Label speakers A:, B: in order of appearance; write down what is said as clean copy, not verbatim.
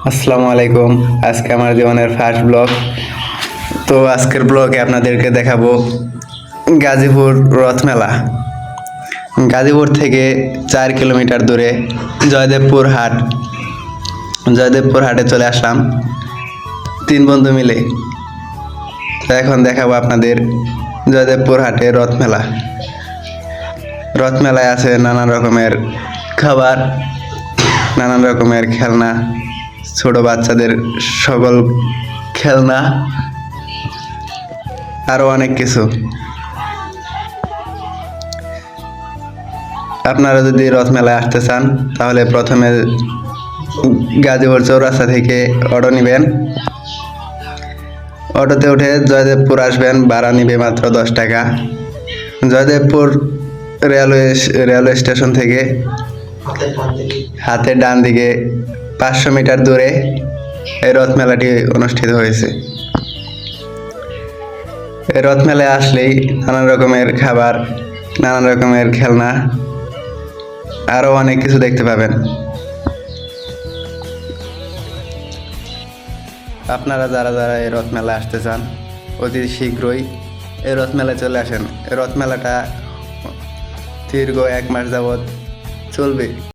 A: আসসালামু আলাইকুম। আজকে আমার জীবনের ফার্স্ট ব্লগ। তো আজকের ব্লগে আপনাদেরকে দেখাবো গাজীপুর রথ মেলা। গাজীপুর থেকে 4 কিলোমিটার দূরে জয়দেবপুর হাট। জয়দেবপুর হাটে চলে আসলাম 3 বন্ধু মিলে। তো এখন দেখাবো আপনাদের জয়দেবপুর হাটে রথ মেলা। রথ মেলায় আছে নানান রকমের খাবার, নানান রকমের খেলনা, ছোট বাচ্চাদের সকল খেলনা, আরো অনেক কিছু। আপনারা যদি রথ মেলায় আসতে চান তাহলে প্রথমে গাজীপুর চৌরাস্তা থেকে অটো নেবেন। অটোতে উঠে জয়দেবপুর আসবেন, ভাড়া নিবে মাত্র 10 টাকা। জয়দেবপুর রেলওয়ে স্টেশন থেকে হাতের ডান দিকে 500 মিটার দূরে এই রথ মেলাটি অনুষ্ঠিত হয়েছে। এই রথ মেলায় আসলেই নানান রকমের খাবার, নানান রকমের খেলনা, আরো অনেক কিছু দেখতে পাবেন। আপনারা যারা যারা এই রথ মেলায় আসতে চান অতি শীঘ্রই এই রথ মেলায় চলে আসেন। এই রথ মেলাটা দীর্ঘ 1 মাস যাবৎ চলবে।